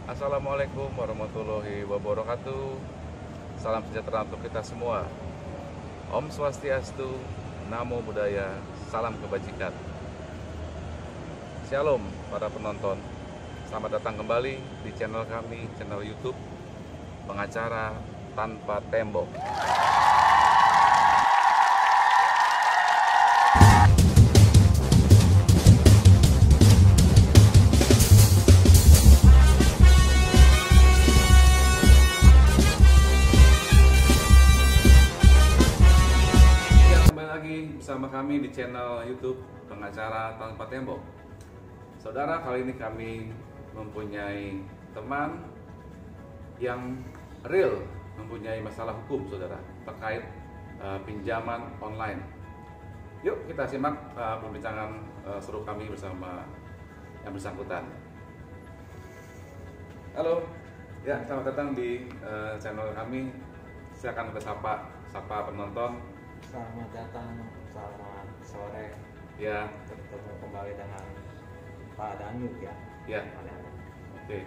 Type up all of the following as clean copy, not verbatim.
Assalamualaikum warahmatullahi wabarakatuh. Salam sejahtera untuk kita semua. Om Swastiastu, Namo Buddhaya, salam kebajikan. Shalom para penonton. Selamat datang kembali di channel kami, channel YouTube Pengacara Tanpa Tembok. Bersama kami di channel YouTube Pengacara Tanpa Tembok. Saudara, kali ini kami mempunyai teman yang real, mempunyai masalah hukum, saudara, terkait pinjaman online. Yuk kita simak perbincangan seru kami bersama yang bersangkutan. Halo, ya selamat datang di channel kami. Silakan kita sapa penonton. Selamat datang, selamat sore. Ya. Bertemu kembali dengan Pak Danu ya. Ya. Pak Danu. Oke.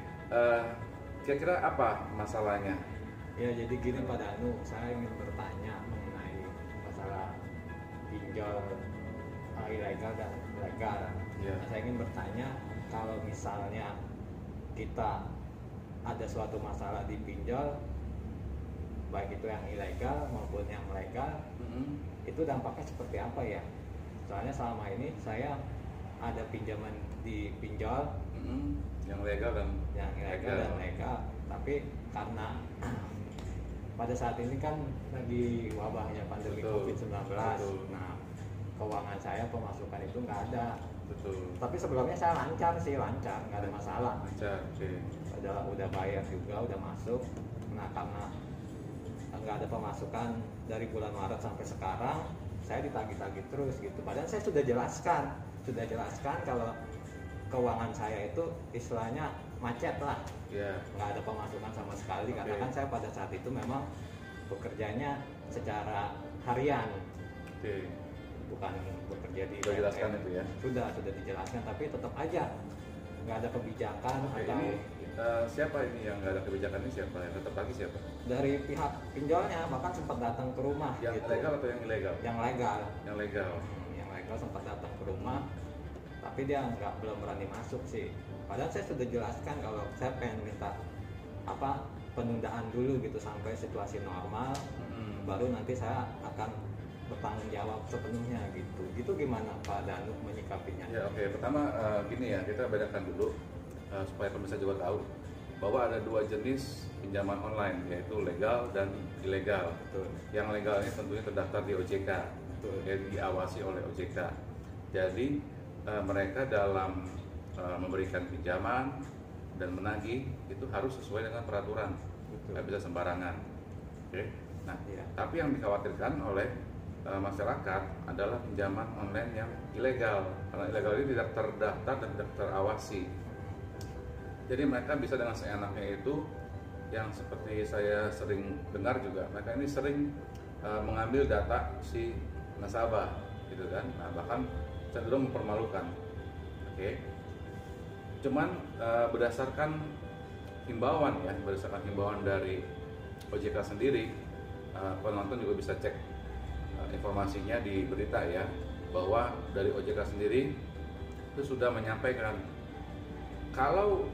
Kira-kira apa masalahnya? Ya jadi gini Pak Danu, saya ingin bertanya mengenai masalah pinjol ilegal dan legal. Ya. Saya ingin bertanya, kalau misalnya kita ada suatu masalah di pinjol, baik itu yang ilegal maupun yang legal, itu dampaknya seperti apa ya? Soalnya selama ini saya ada pinjaman di pinjol, yang legal dan yang ilegal dan legal, tapi karena pada saat ini kan lagi wabahnya pandemi COVID-19, nah keuangan saya, pemasukan itu nggak ada. Betul. Tapi sebelumnya saya lancar, nggak ada masalah. Lancar, oke. Udah bayar juga, udah masuk. Nah karena nggak ada pemasukan dari bulan Maret sampai sekarang, saya ditagih-tagih terus gitu. Padahal saya sudah jelaskan kalau keuangan saya itu istilahnya macet lah, nggak ada pemasukan sama sekali. Karena kan saya pada saat itu memang bekerjanya secara harian, bukan bekerja di sudah jelaskan itu ya? Sudah dijelaskan, tapi tetap aja nggak ada kebijakan. Atau ini siapa ini yang nggak ada kebijakan ini, siapa yang tetap lagi siapa? Dari pihak pinjolnya, bahkan sempat datang ke rumah. Yang gitu. legal atau yang ilegal? Yang legal. Yang legal. Yang legal sempat datang ke rumah, tapi dia belum berani masuk sih. Padahal saya sudah jelaskan kalau saya pengen minta penundaan dulu gitu sampai situasi normal, baru nanti saya akan bertanggung jawab sepenuhnya gitu. Itu gimana Pak Danu menyikapinya? Ya oke. Pertama gini ya, kita bedakan dulu supaya pemirsa juga tahu bahwa ada dua jenis pinjaman online, yaitu legal dan ilegal. Betul. Yang legal ini tentunya terdaftar di OJK, yang diawasi oleh OJK. Jadi mereka dalam memberikan pinjaman dan menagih itu harus sesuai dengan peraturan, nggak bisa sembarangan. Oke. Nah, tapi yang dikhawatirkan oleh masyarakat adalah pinjaman online yang ilegal, karena ilegal ini tidak terdaftar dan tidak terawasi. Jadi mereka bisa dengan seenaknya itu, yang seperti saya sering dengar juga, mereka ini sering mengambil data si nasabah, gitu kan. Nah, bahkan cenderung mempermalukan. Oke. Cuman berdasarkan himbauan dari OJK sendiri, penonton juga bisa cek informasinya di berita ya, bahwa dari OJK sendiri itu sudah menyampaikan kalau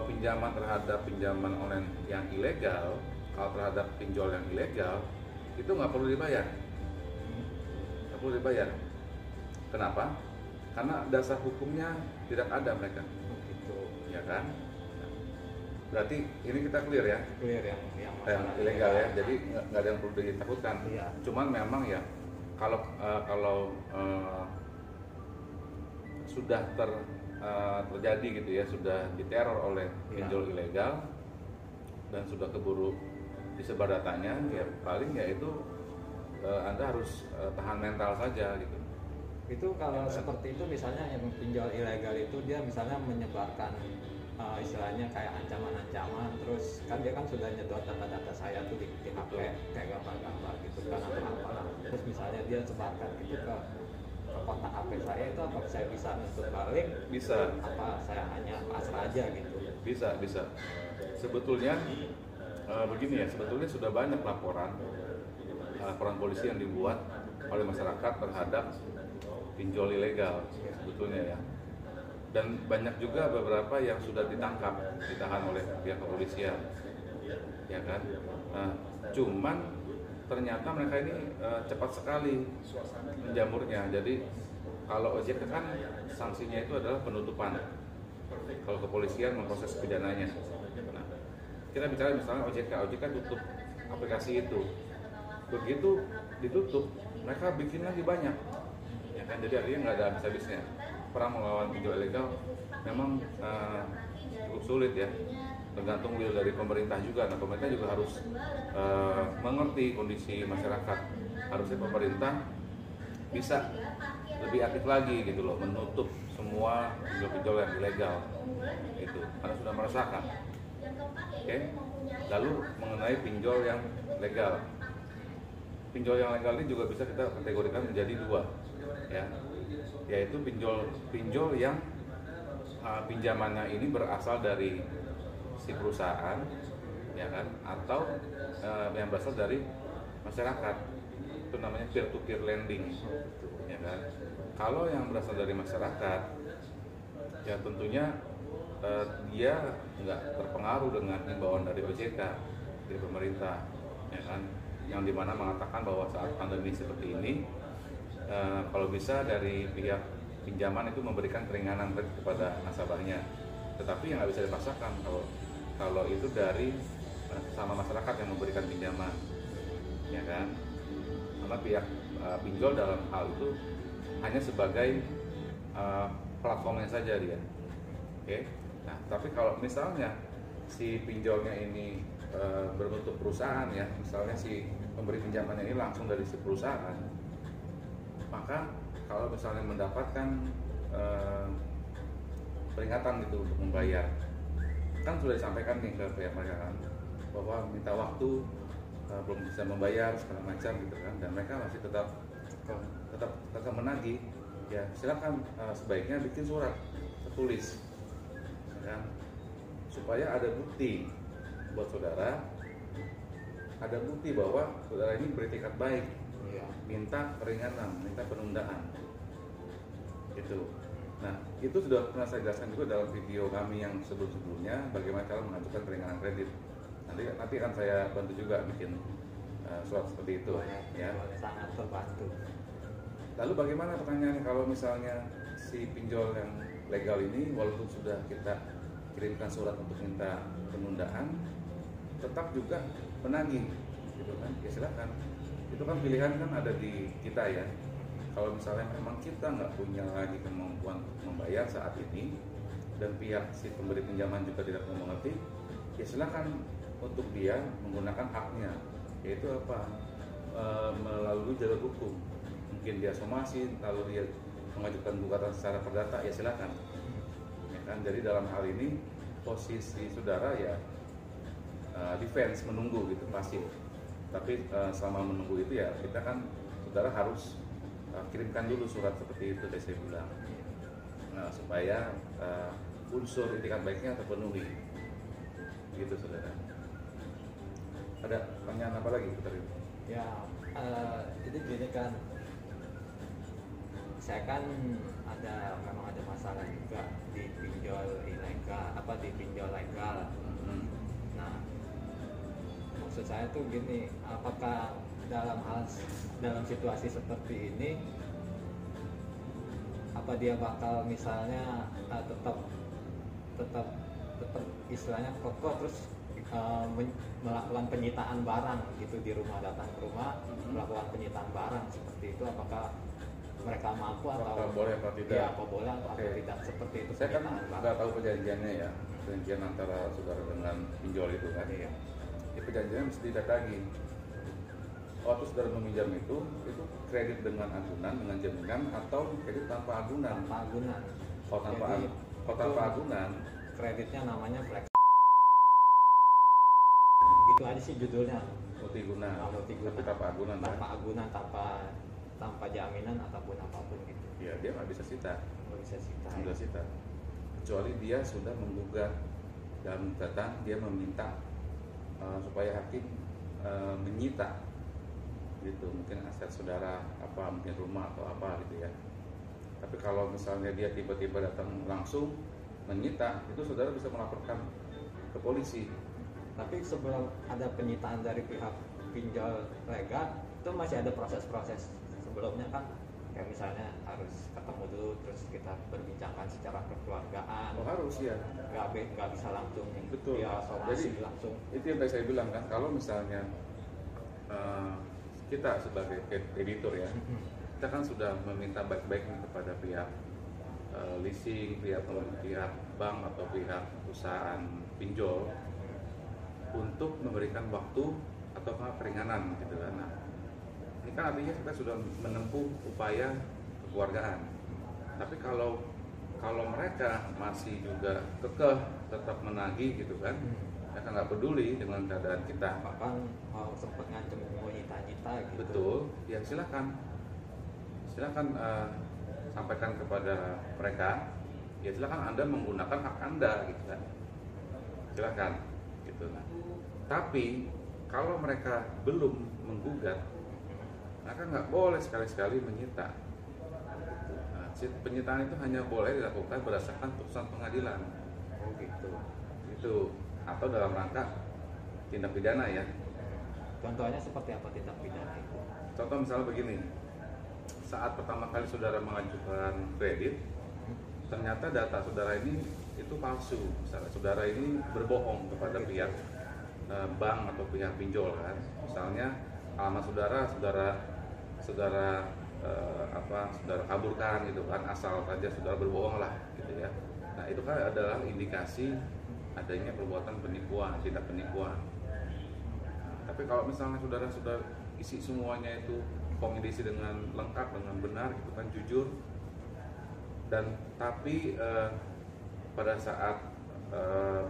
pinjaman terhadap pinjaman online yang ilegal, kalau terhadap pinjol yang ilegal itu nggak perlu dibayar, Kenapa? Karena dasar hukumnya tidak ada mereka, ya kan? Berarti ini kita clear ya? Clear yang ilegal ya, jadi nggak ada yang perlu ditakutkan. Cuman memang ya kalau sudah terjadi gitu ya, sudah diteror oleh pinjol ilegal dan sudah keburu disebar datanya, ya paling ya itu Anda harus tahan mental saja gitu. Itu kalau seperti itu, misalnya yang pinjol ilegal itu dia misalnya menyebarkan istilahnya kayak ancaman-ancaman, terus kan dia kan sudah nyedot data-data saya tuh di HP kayak gambar-gambar gitu kan, apa-apa. Terus misalnya dia sebarkan gitu ke kontak HP saya, itu apa saya bisa nuntut balik? Bisa. Apa saya hanya pasrah aja gitu? Bisa. Sebetulnya begini ya, sebetulnya sudah banyak laporan polisi yang dibuat oleh masyarakat terhadap pinjol ilegal sebetulnya ya. Dan banyak juga beberapa yang sudah ditahan oleh pihak kepolisian, ya kan. Cuman ternyata mereka ini cepat sekali menjamurnya. Jadi kalau OJK kan sanksinya itu adalah penutupan. Kalau kepolisian memproses pidananya. Nah, kita bicara misalnya OJK tutup aplikasi itu. Begitu ditutup, mereka bikin lagi banyak, ya kan. Jadi artinya nggak ada habis-habisnya. Perang melawan pinjol ilegal memang cukup sulit ya, tergantung will dari pemerintah juga. Nah, pemerintah juga harus mengerti kondisi masyarakat. Harusnya pemerintah bisa lebih aktif lagi gitu loh, menutup semua pinjol-pinjol yang ilegal itu, karena sudah merasakan. Oke. Lalu mengenai pinjol yang legal, pinjol yang legal ini juga bisa kita kategorikan menjadi dua, ya, yaitu pinjol yang pinjamannya ini berasal dari si perusahaan, ya kan, atau yang berasal dari masyarakat, itu namanya peer to peer lending, ya kan. Kalau yang berasal dari masyarakat, ya tentunya dia nggak terpengaruh dengan himbauan dari OJK, dari pemerintah, ya kan, yang dimana mengatakan bahwa saat pandemi seperti ini, kalau bisa dari pihak pinjaman itu memberikan keringanan kepada nasabahnya. Tetapi yang nggak bisa dipaksakan kalau itu dari sama masyarakat yang memberikan pinjaman, ya kan, karena pihak pinjol dalam hal itu hanya sebagai platformnya saja dia. Oke. Nah, tapi kalau misalnya si pinjolnya ini berbentuk perusahaan, ya, misalnya si pemberi pinjamannya ini langsung dari si perusahaan, maka kalau misalnya mendapatkan peringatan gitu untuk membayar, kan sudah disampaikan nih ke pihak mereka kan, bahwa minta waktu, belum bisa membayar segala macam gitu kan, dan mereka masih tetap menagih, ya silakan sebaiknya bikin surat tertulis, ya kan, supaya ada bukti buat saudara, ada bukti bahwa saudara ini beretikat baik, minta keringanan, minta penundaan, gitu. Nah, itu sudah pernah saya jelaskan juga dalam video kami yang sebelumnya, bagaimana cara mengajukan keringanan kredit. Nanti akan saya bantu juga bikin surat seperti itu, ya. Sangat terbantu. Lalu bagaimana pertanyaannya kalau misalnya si pinjol yang legal ini, walaupun sudah kita kirimkan surat untuk minta penundaan, tetap juga menagih, gitu kan? Ya silakan. Itu kan pilihan kan ada di kita ya. Kalau misalnya memang kita nggak punya lagi kemampuan membayar saat ini, dan pihak si pemberi pinjaman juga tidak mau mengerti, ya silakan untuk dia menggunakan haknya, yaitu apa? Melalui jalur hukum. Mungkin dia somasi, lalu dia mengajukan gugatan secara perdata, ya silakan. Ya kan? Jadi dalam hal ini posisi saudara ya defense, menunggu gitu, pasif. Tapi selama menunggu itu ya kita kan, saudara harus kirimkan dulu surat seperti itu, saya bilang, supaya unsur itikat baiknya terpenuhi, gitu saudara. Ada pertanyaan apa lagi tadi? Ya, jadi gini kan, saya kan memang ada masalah juga di pinjol ilegal, di pinjol legal. Nah, maksud saya tuh gini, apakah dalam situasi seperti ini, apa dia bakal misalnya tetap istilahnya kokoh terus melakukan penyitaan barang gitu di rumah, datang ke rumah melakukan penyitaan barang seperti itu, apakah mereka mampu atau boleh atau tidak? Ya, apa boleh atau tidak seperti itu. Saya kan nggak tahu perjanjiannya ya, perjanjian antara saudara dengan pinjol itu kan. Iya. Di perjanjiannya mesti ditagi. Waktu saudara meminjam itu kredit dengan agunan, dengan jaminan, atau kredit tanpa agunan? Tanpa agunan. Kalau tanpa agunan, kreditnya namanya flex. Itu aja sih judulnya. multiguna. Multiguna. Tapi tanpa agunan. Tanpa agunan, tanpa jaminan ataupun apapun gitu. Ya, dia nggak bisa sita. Nggak bisa sita. Sudah sita. Kecuali dia sudah menggugat dalam gugatan dia meminta supaya hakim menyita gitu, mungkin aset saudara apa, mungkin rumah atau apa gitu ya. Tapi kalau misalnya dia tiba-tiba datang langsung menyita, itu saudara bisa melaporkan ke polisi. Tapi sebelum ada penyitaan dari pihak pinjol legal, itu masih ada proses-proses sebelumnya kan, kayak misalnya harus ketemu dulu, terus kita berbincangkan secara kekeluargaan. Oh harus ya. Nggak bisa langsung. Betul. Ya, Jadi langsung. itu yang tadi saya bilang kan, kalau misalnya kita sebagai kreditur ya, kita kan sudah meminta baik-baik kepada pihak leasing, pihak bank atau pihak perusahaan pinjol untuk memberikan waktu atau keringanan gitu kan. Nah, ini kan artinya kita sudah menempuh upaya kekeluargaan. Tapi kalau mereka masih juga kekeh tetap menagih gitu kan, mereka nggak peduli dengan keadaan kita, bahkan mau sempat ngancem mau nyita-nyita gitu. Betul, ya silakan sampaikan kepada mereka, ya silakan Anda menggunakan hak Anda gitu kan, silakan gitu. Nah, tapi kalau mereka belum menggugat, maka nggak boleh sekali-sekali menyita. Nah, penyitaan itu hanya boleh dilakukan berdasarkan putusan pengadilan. Oh gitu. Itu atau dalam rangka tindak pidana ya. Contohnya seperti apa tindak pidana itu? Contoh misalnya begini, saat pertama kali saudara mengajukan kredit, ternyata data saudara ini itu palsu. Misalnya saudara ini berbohong kepada pihak bank atau pihak pinjol kan. Misalnya alamat saudara kaburkan gitu kan, asal saja saudara berbohong lah gitu ya. Nah itu kan adalah indikasi adanya perbuatan penipuan, tindak penipuan. Tapi kalau misalnya saudara sudah isi semuanya itu, form diisi dengan lengkap, dengan benar gitu kan, jujur, dan tapi pada saat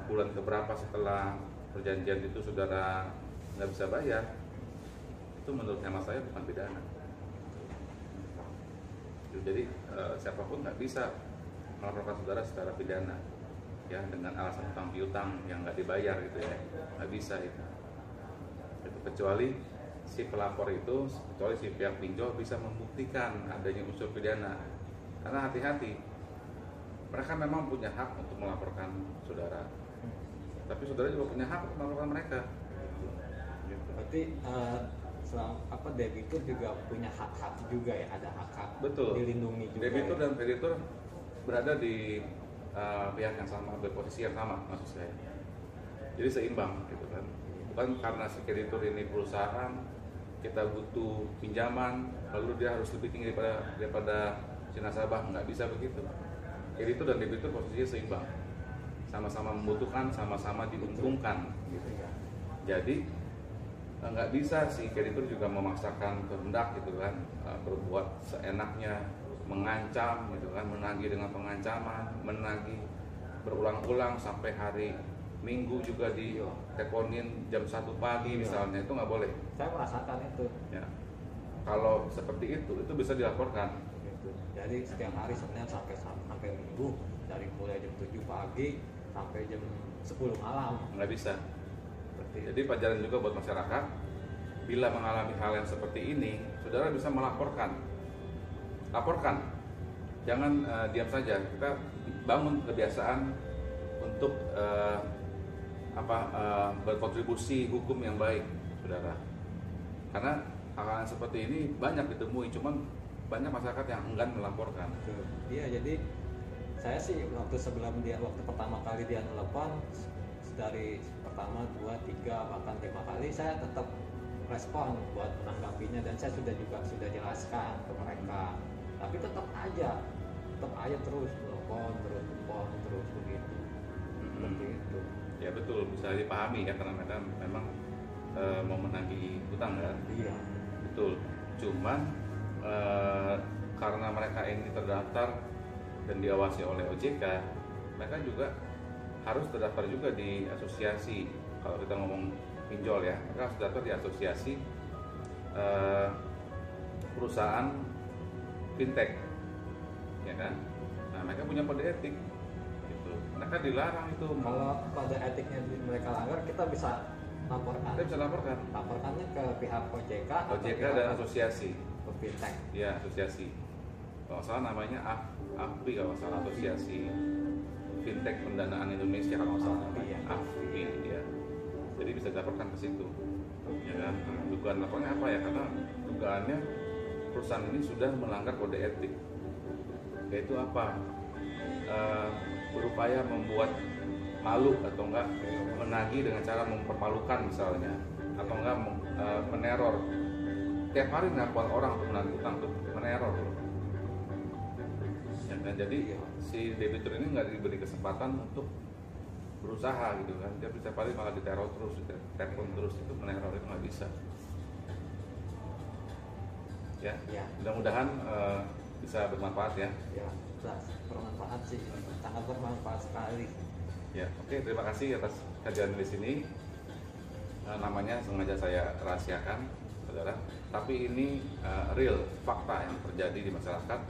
bulan keberapa setelah perjanjian itu saudara nggak bisa bayar, itu menurut hemat saya bukan pidana. Jadi siapapun nggak bisa melaporkan saudara secara pidana ya dengan alasan utang piutang yang nggak dibayar gitu ya, nggak bisa itu kecuali si pelapor itu, kecuali si pihak pinjol bisa membuktikan adanya unsur pidana. Karena hati-hati, mereka memang punya hak untuk melaporkan saudara, tapi saudara juga punya hak untuk melaporkan mereka. Berarti debitur juga punya hak-hak juga ya, ada hak-hak. Betul. Dilindungi juga. Debitur dan kreditur berada di pihak yang sama, berposisi yang sama maksud saya. Jadi seimbang gitu kan. Bukan karena si kreditur ini perusahaan, kita butuh pinjaman, lalu dia harus lebih tinggi daripada si nasabah, nggak bisa begitu. Kreditur dan debitur posisinya seimbang, sama-sama membutuhkan, sama-sama diuntungkan gitu. Jadi nggak bisa si kreditur juga memaksakan kehendak gitu kan, berbuat seenaknya, mengancam gitu kan, menagih dengan pengancaman, menagih berulang-ulang sampai hari Minggu juga diteleponin jam 1 pagi misalnya, itu nggak boleh. Saya merasakan itu. Ya. Kalau seperti itu bisa dilaporkan. Gitu. Jadi setiap hari Senin sampai Minggu, dari mulai jam 7 pagi sampai jam 10 malam. Nggak bisa. Jadi pelajaran juga buat masyarakat, bila mengalami hal yang seperti ini, saudara bisa melaporkan. Laporkan, jangan diam saja. Kita bangun kebiasaan untuk berkontribusi hukum yang baik, saudara. Karena hal-hal seperti ini banyak ditemui, cuman banyak masyarakat yang enggan melaporkan. Iya, jadi saya sih waktu pertama kali dia nelpon, dari pertama, 2, 3, bahkan 5 kali saya tetap respon buat menanggapinya, dan saya sudah jelaskan ke mereka. Tapi tetap aja terus telepon terus begitu. Seperti itu. Ya betul, bisa dipahami ya, karena mereka memang mau menagih hutang kan. Iya. Betul. Cuman karena mereka ini terdaftar dan diawasi oleh OJK, mereka juga harus terdaftar juga di asosiasi. Kalau kita ngomong pinjol ya, mereka harus terdaftar di asosiasi perusahaan fintech, ya kan? Nah, mereka punya kode etik, gitu. Mereka dilarang itu. Kalau kode etiknya mereka langgar, kita bisa laporkan. Kita bisa laporkan. Laporkannya ke pihak OJK. OJK dan asosiasi. Ke fintech. Ya, asosiasi. Kalau salah namanya AFPI, kalau salah, Asosiasi Fintech Pendanaan Indonesia, kalau salah namanya AFPI, ya. Jadi bisa dilaporkan ke situ. Ya kan? Dugaan lapornya apa ya? Karena dugaannya perusahaan ini sudah melanggar kode etik. Yaitu apa? Berupaya membuat malu atau enggak menagih dengan cara mempermalukan misalnya, atau enggak meneror. Tiap hari nelpon orang untuk menagih utang, untuk meneror. Ya kan? Jadi si debitur ini nggak diberi kesempatan untuk berusaha gitu kan. Dia setiap hari malah diteror terus, ditelepon terus, itu meneror, itu nggak bisa. Ya, mudah-mudahan bisa bermanfaat ya. Ya, bermanfaat sih, sangat bermanfaat sekali. Ya, oke, terima kasih atas kajian di sini. Namanya sengaja saya rahasiakan, saudara. Tapi ini real, fakta yang terjadi di masyarakat.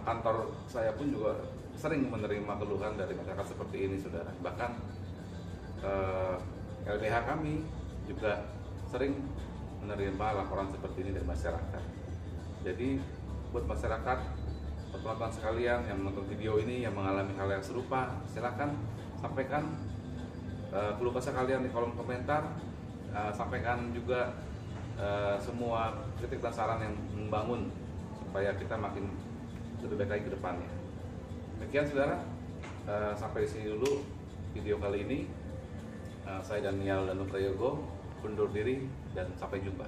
Kantor saya pun juga sering menerima keluhan dari masyarakat seperti ini, saudara. Bahkan LBH kami juga sering menerima laporan seperti ini dari masyarakat. Jadi buat masyarakat, teman-teman sekalian yang menonton video ini yang mengalami hal yang serupa, silakan sampaikan keluh kesah kalian di kolom komentar. Sampaikan juga semua kritik dan saran yang membangun supaya kita makin lebih baik lagi ke depannya. Demikian saudara, sampai di sini dulu video kali ini. Saya Daniel Danuprayogo undur diri dan sampai jumpa.